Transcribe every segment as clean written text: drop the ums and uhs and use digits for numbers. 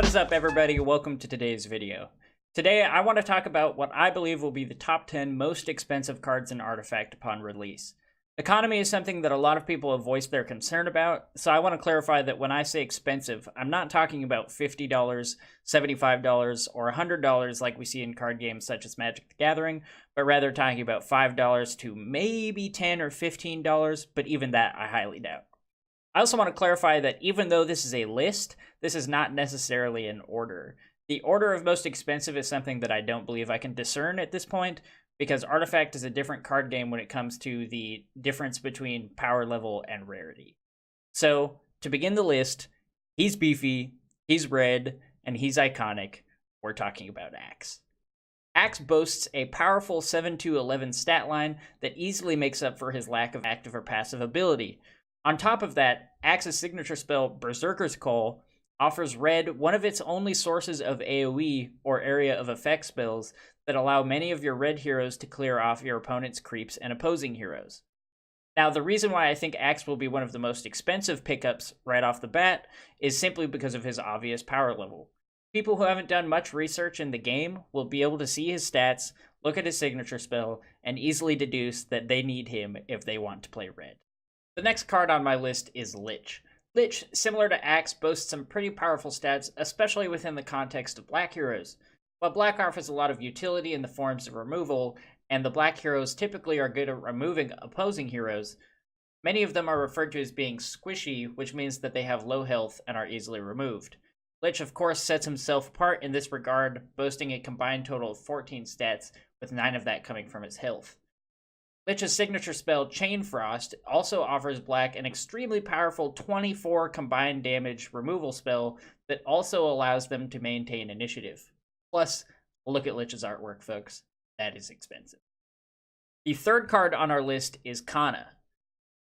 What is up, everybody? Welcome to today's video. Today, I want to talk about what I believe will be the top 10 most expensive cards in Artifact upon release. Economy is something that a lot of people have voiced their concern about, so I want to clarify that when I say expensive, I'm not talking about $50, $75, or $100 like we see in card games such as Magic the Gathering, but rather talking about $5 to maybe $10 or $15, but even that I highly doubt. I also want to clarify that even though this is a list, this is not necessarily an order. The order of most expensive is something that I don't believe I can discern at this point, because Artifact is a different card game when it comes to the difference between power level and rarity. So, to begin the list, he's beefy, he's red, and he's iconic. We're talking about Axe. Axe boasts a powerful 7-11 stat line that easily makes up for his lack of active or passive ability. On top of that, Axe's signature spell, Berserker's Call, offers red one of its only sources of AoE, or area of effect spells, that allow many of your red heroes to clear off your opponent's creeps and opposing heroes. Now, the reason why I think Axe will be one of the most expensive pickups right off the bat is simply because of his obvious power level. People who haven't done much research in the game will be able to see his stats, look at his signature spell, and easily deduce that they need him if they want to play red. The next card on my list is Lich. Lich, similar to Axe, boasts some pretty powerful stats, especially within the context of black heroes. While black offers a lot of utility in the forms of removal, and the black heroes typically are good at removing opposing heroes, many of them are referred to as being squishy, which means that they have low health and are easily removed. Lich, of course, sets himself apart in this regard, boasting a combined total of 14 stats, with 9 of that coming from his health. Lich's signature spell, Chain Frost, also offers black an extremely powerful 24 combined damage removal spell that also allows them to maintain initiative. Plus, look at Lich's artwork, folks. That is expensive. The third card on our list is Kanna.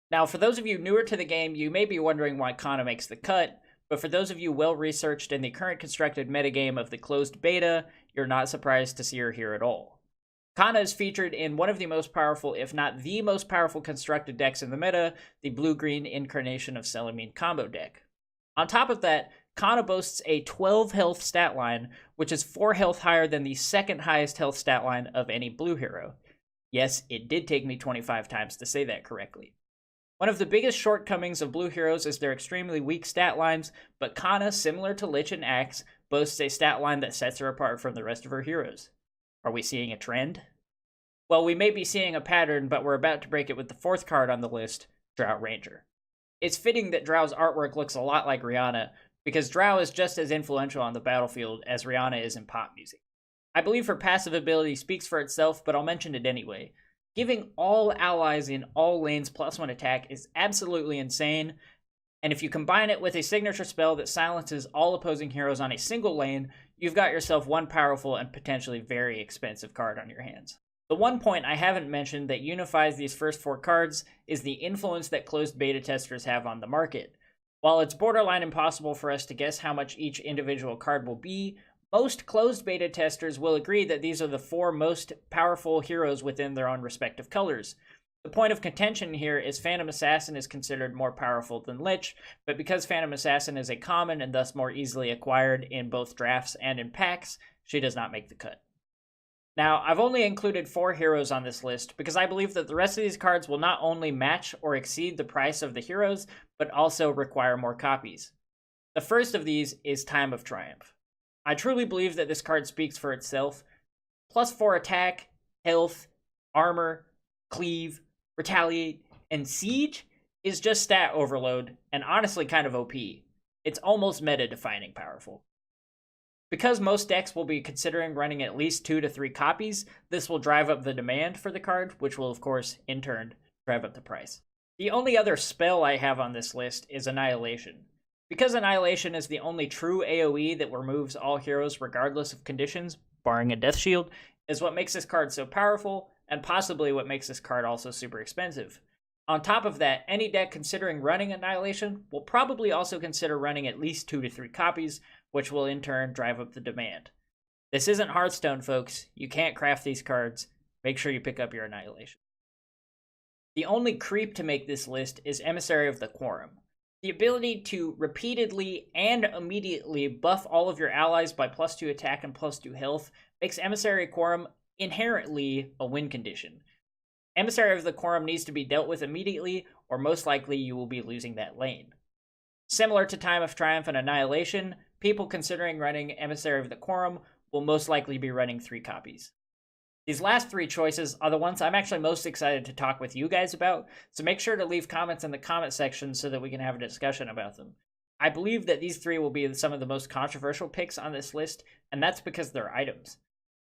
Now, for those of you newer to the game, you may be wondering why Kanna makes the cut, but for those of you well-researched in the current constructed metagame of the closed beta, you're not surprised to see her here at all. Kanna is featured in one of the most powerful, if not the most powerful constructed decks in the meta, the blue-green incarnation of Selamine combo deck. On top of that, Kanna boasts a 12 health stat line, which is 4 health higher than the second highest health stat line of any blue hero. Yes, it did take me 25 times to say that correctly. One of the biggest shortcomings of blue heroes is their extremely weak stat lines, but Kanna, similar to Lich and Axe, boasts a stat line that sets her apart from the rest of her heroes. Are we seeing a trend? Well, we may be seeing a pattern, but we're about to break it with the fourth card on the list, Drow Ranger. It's fitting that Drow's artwork looks a lot like Rihanna, because Drow is just as influential on the battlefield as Rihanna is in pop music. I believe her passive ability speaks for itself, but I'll mention it anyway. Giving all allies in all lanes +1 attack is absolutely insane, and if you combine it with a signature spell that silences all opposing heroes on a single lane, you've got yourself one powerful and potentially very expensive card on your hands. The one point I haven't mentioned that unifies these first 4 cards is the influence that closed beta testers have on the market. While it's borderline impossible for us to guess how much each individual card will be, most closed beta testers will agree that these are the 4 most powerful heroes within their own respective colors. The point of contention here is Phantom Assassin is considered more powerful than Lich, but because Phantom Assassin is a common and thus more easily acquired in both drafts and in packs, she does not make the cut. Now, I've only included 4 heroes on this list because I believe that the rest of these cards will not only match or exceed the price of the heroes, but also require more copies. The first of these is Time of Triumph. I truly believe that this card speaks for itself. +4 attack, health, armor, cleave, retaliate, and siege is just stat overload, and honestly kind of OP. It's almost meta-defining powerful. Because most decks will be considering running at least 2 to 3 copies, this will drive up the demand for the card, which will of course, in turn, drive up the price. The only other spell I have on this list is Annihilation. Because Annihilation is the only true AoE that removes all heroes regardless of conditions, barring a death shield, is what makes this card so powerful, and possibly what makes this card also super expensive. On top of that, any deck considering running Annihilation will probably also consider running at least 2 to 3 copies, which will in turn drive up the demand. This isn't Hearthstone, folks. You can't craft these cards. Make sure you pick up your Annihilation. The only creep to make this list is Emissary of the Quorum. The ability to repeatedly and immediately buff all of your allies by +2 attack and +2 health makes Emissary Quorum inherently a win condition. Emissary of the Quorum needs to be dealt with immediately, or most likely you will be losing that lane. Similar to Time of Triumph and Annihilation, people considering running Emissary of the Quorum will most likely be running 3 copies. These last 3 choices are the ones I'm actually most excited to talk with you guys about, so make sure to leave comments in the comment section so that we can have a discussion about them. I believe that these 3 will be some of the most controversial picks on this list, and that's because they're items.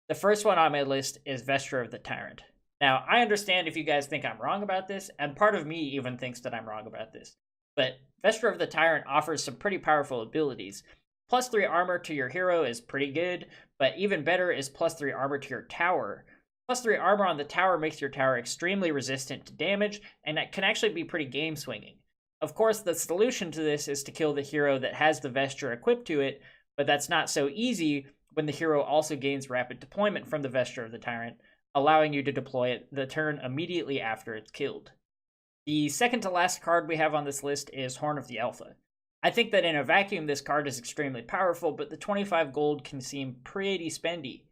The first one on my list is Vesture of the Tyrant. Now, I understand if you guys think I'm wrong about this, and part of me even thinks that I'm wrong about this, but Vesture of the Tyrant offers some pretty powerful abilities. +3 armor to your hero is pretty good, but even better is +3 armor to your tower. +3 armor on the tower makes your tower extremely resistant to damage, and that can actually be pretty game swinging. Of course, the solution to this is to kill the hero that has the Vesture equipped to it, but that's not so easy when the hero also gains rapid deployment from the Vesture of the Tyrant, allowing you to deploy it the turn immediately after it's killed. The second to last card we have on this list is Horn of the Alpha. I think that in a vacuum this card is extremely powerful, but the 25 gold can seem pretty spendy.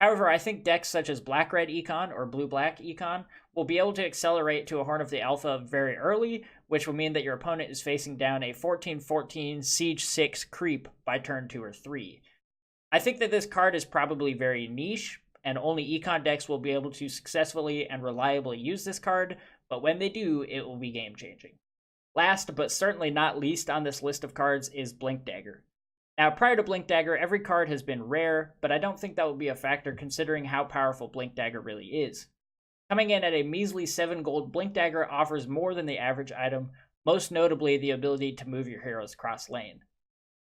However, I think decks such as Black-Red Econ or Blue-Black Econ will be able to accelerate to a Horn of the Alpha very early, which will mean that your opponent is facing down a 14/14 Siege 6 creep by turn 2 or 3. I think that this card is probably very niche, and only Econ decks will be able to successfully and reliably use this card, but when they do, it will be game-changing. Last, but certainly not least on this list of cards, is Blink Dagger. Now, prior to Blink Dagger, every card has been rare, but I don't think that will be a factor considering how powerful Blink Dagger really is. Coming in at a measly 7 gold, Blink Dagger offers more than the average item, most notably the ability to move your heroes cross lane.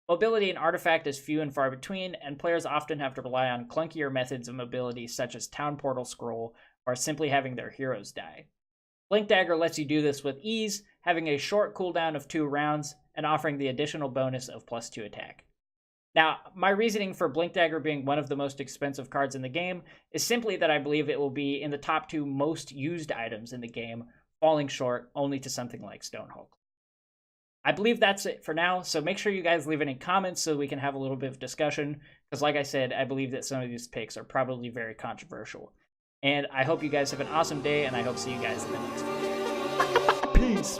Mobility in Artifact is few and far between, and players often have to rely on clunkier methods of mobility such as Town Portal Scroll, or simply having their heroes die. Blink Dagger lets you do this with ease, having a short cooldown of 2 rounds, and offering the additional bonus of +2 attack. Now, my reasoning for Blink Dagger being one of the most expensive cards in the game is simply that I believe it will be in the top 2 most used items in the game, falling short only to something like Stonehulk. I believe that's it for now, so make sure you guys leave any comments so we can have a little bit of discussion, because like I said, I believe that some of these picks are probably very controversial. And I hope you guys have an awesome day, and I hope to see you guys in the next video. Peace.